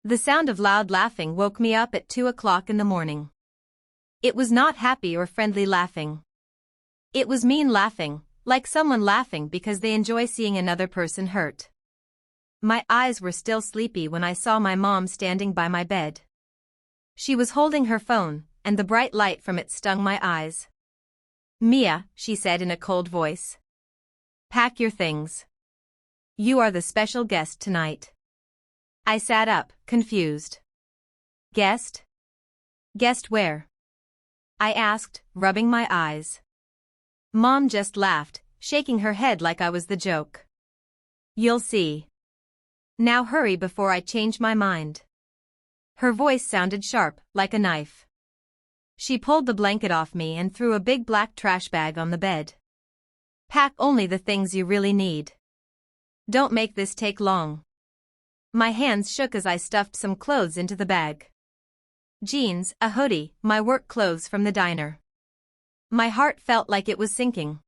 The sound of loud laughing woke me up at 2 o'clock in the morning. It was not happy or friendly laughing. It was mean laughing, like someone laughing because they enjoy seeing another person hurt. My eyes were still sleepy when I saw my mom standing by my bed. She was holding her phone, and the bright light from it stung my eyes. "Mia," she said in a cold voice. "Pack your things. You are the special guest tonight." I sat up, confused. "Guest? Guest where?" I asked, rubbing my eyes. Mom just laughed, shaking her head like I was the joke. "You'll see. Now hurry before I change my mind." Her voice sounded sharp, like a knife. She pulled the blanket off me and threw a big black trash bag on the bed. "Pack only the things you really need. Don't make this take long." My hands shook as I stuffed some clothes into the bag. Jeans, a hoodie, my work clothes from the diner. My heart felt like it was sinking.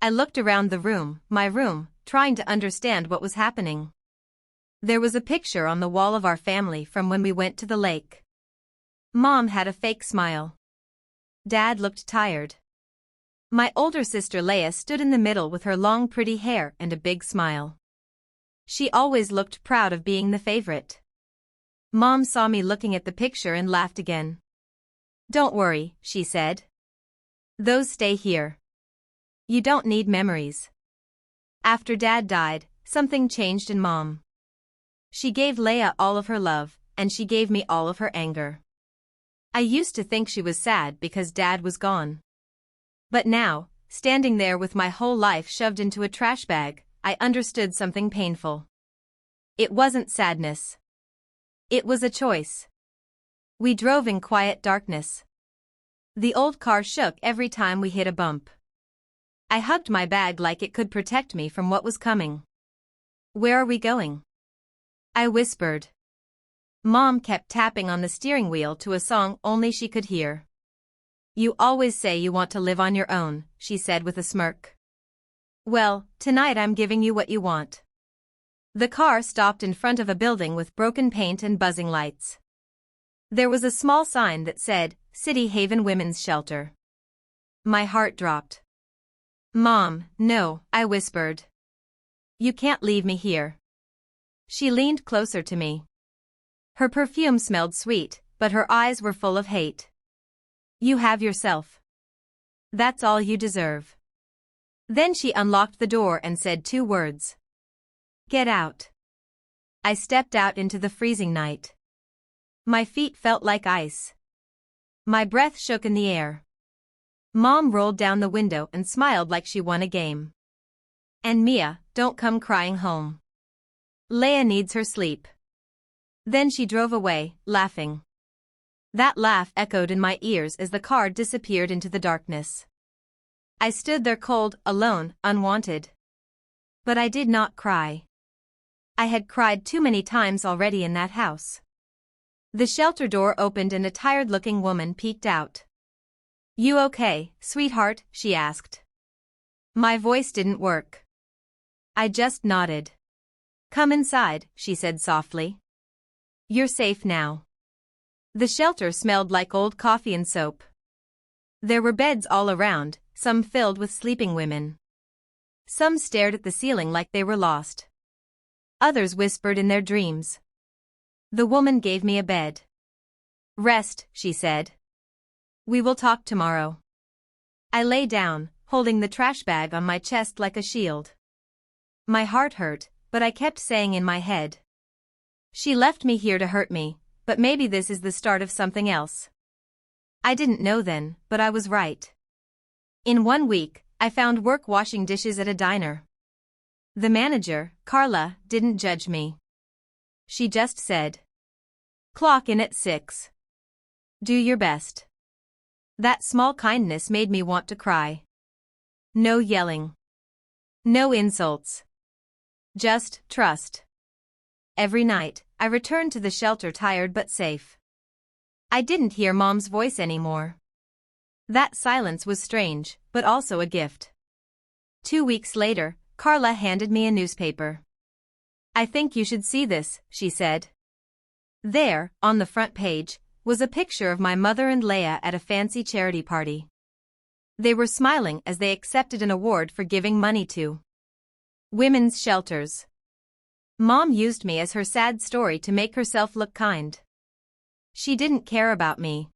I looked around the room, my room, trying to understand what was happening. There was a picture on the wall of our family from when we went to the lake. Mom had a fake smile. Dad looked tired. My older sister Leia stood in the middle with her long pretty hair and a big smile. She always looked proud of being the favorite. Mom saw me looking at the picture and laughed again. "Don't worry," she said. "Those stay here. You don't need memories." After Dad died, something changed in Mom. She gave Leia all of her love, and she gave me all of her anger. I used to think she was sad because Dad was gone. But now, standing there with my whole life shoved into a trash bag, I understood something painful. It wasn't sadness. It was a choice. We drove in quiet darkness. The old car shook every time we hit a bump. I hugged my bag like it could protect me from what was coming. "Where are we going?" I whispered. Mom kept tapping on the steering wheel to a song only she could hear. "You always say you want to live on your own," she said with a smirk. "Well, tonight I'm giving you what you want." The car stopped in front of a building with broken paint and buzzing lights. There was a small sign that said, "City Haven Women's Shelter." My heart dropped. "Mom, no," I whispered. "You can't leave me here." She leaned closer to me. Her perfume smelled sweet, but her eyes were full of hate. "You have yourself. That's all you deserve." Then she unlocked the door and said 2 words. "Get out." I stepped out into the freezing night. My feet felt like ice. My breath shook in the air. Mom rolled down the window and smiled like she won a game. "And Mia, don't come crying home. Leia needs her sleep." Then she drove away, laughing. That laugh echoed in my ears as the car disappeared into the darkness. I stood there cold, alone, unwanted. But I did not cry. I had cried too many times already in that house. The shelter door opened and a tired-looking woman peeked out. "You okay, sweetheart?" she asked. My voice didn't work. I just nodded. "Come inside," she said softly. "You're safe now." The shelter smelled like old coffee and soap. There were beds all around, some filled with sleeping women. Some stared at the ceiling like they were lost. Others whispered in their dreams. The woman gave me a bed. "Rest," she said. "We will talk tomorrow." I lay down, holding the trash bag on my chest like a shield. My heart hurt, but I kept saying in my head, "She left me here to hurt me, but maybe this is the start of something else." I didn't know then, but I was right. In 1 week, I found work washing dishes at a diner. The manager, Carla, didn't judge me. She just said, "Clock in at 6. Do your best." That small kindness made me want to cry. No yelling. No insults. Just trust. Every night, I returned to the shelter tired but safe. I didn't hear Mom's voice anymore. That silence was strange, but also a gift. 2 weeks later, Carla handed me a newspaper. "I think you should see this," she said. There, on the front page, was a picture of my mother and Leia at a fancy charity party. They were smiling as they accepted an award for giving money to women's shelters. Mom used me as her sad story to make herself look kind. She didn't care about me.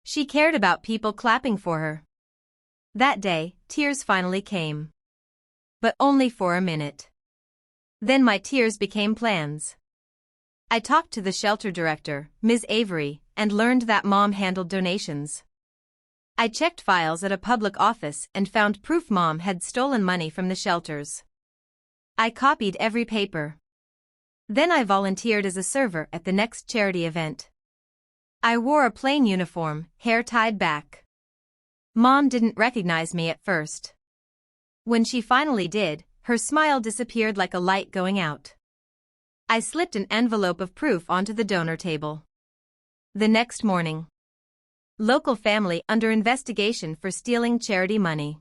She cared about people clapping for her. That day, tears finally came. But only for a minute. Then my tears became plans. I talked to the shelter director, Ms. Avery, and learned that Mom handled donations. I checked files at a public office and found proof Mom had stolen money from the shelters. I copied every paper. Then I volunteered as a server at the next charity event. I wore a plain uniform, hair tied back. Mom didn't recognize me at first. When she finally did, her smile disappeared like a light going out. I slipped an envelope of proof onto the donor table. The next morning. Local family under investigation for stealing charity money.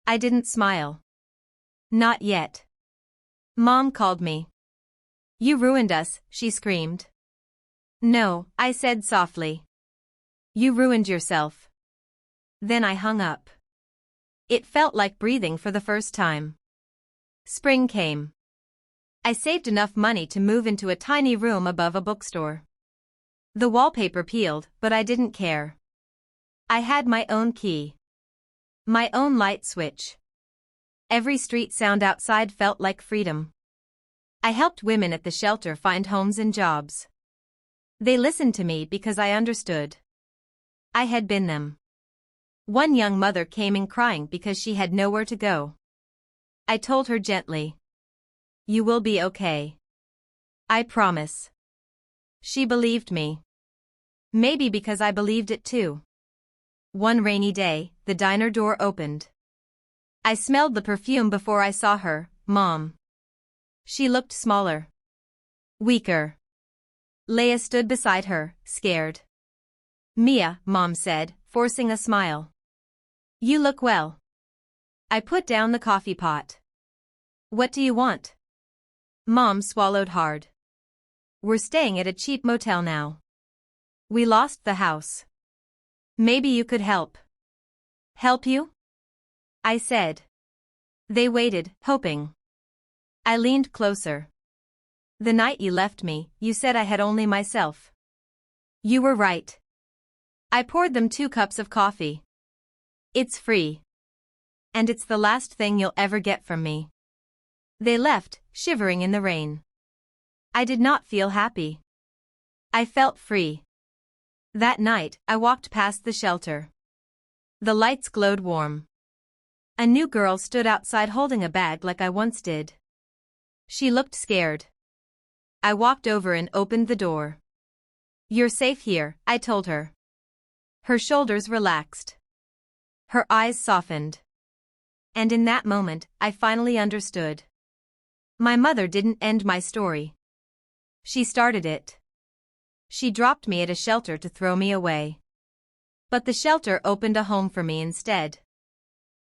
I didn't smile. Not yet. Mom called me. "You ruined us," she screamed. "No," I said softly. "You ruined yourself." Then I hung up. It felt like breathing for the first time. Spring came. I saved enough money to move into a tiny room above a bookstore. The wallpaper peeled, but I didn't care. I had my own key. My own light switch. Every street sound outside felt like freedom. I helped women at the shelter find homes and jobs. They listened to me because I understood. I had been them. One young mother came in crying because she had nowhere to go. I told her gently, "You will be okay. I promise." She believed me. Maybe because I believed it too. One rainy day, the diner door opened. I smelled the perfume before I saw her, Mom. She looked smaller. Weaker. Leia stood beside her, scared. "Mia," Mom said, forcing a smile. "You look well." I put down the coffee pot. "What do you want?" Mom swallowed hard. "We're staying at a cheap motel now. We lost the house. Maybe you could help." "Help you?" I said. They waited, hoping. I leaned closer. "The night you left me, you said I had only myself. You were right." I poured them 2 cups of coffee. "It's free. And it's the last thing you'll ever get from me." They left, shivering in the rain. I did not feel happy. I felt free. That night, I walked past the shelter. The lights glowed warm. A new girl stood outside holding a bag like I once did. She looked scared. I walked over and opened the door. "You're safe here," I told her. Her shoulders relaxed. Her eyes softened. And in that moment, I finally understood. My mother didn't end my story. She started it. She dropped me at a shelter to throw me away. But the shelter opened a home for me instead.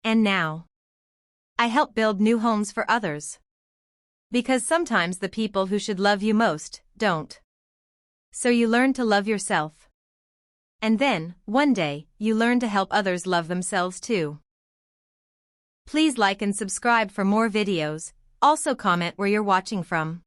And now, I help build new homes for others. Because sometimes the people who should love you most, don't. So you learn to love yourself. And then, one day, you learn to help others love themselves too. Please like and subscribe for more videos. Also comment where you're watching from.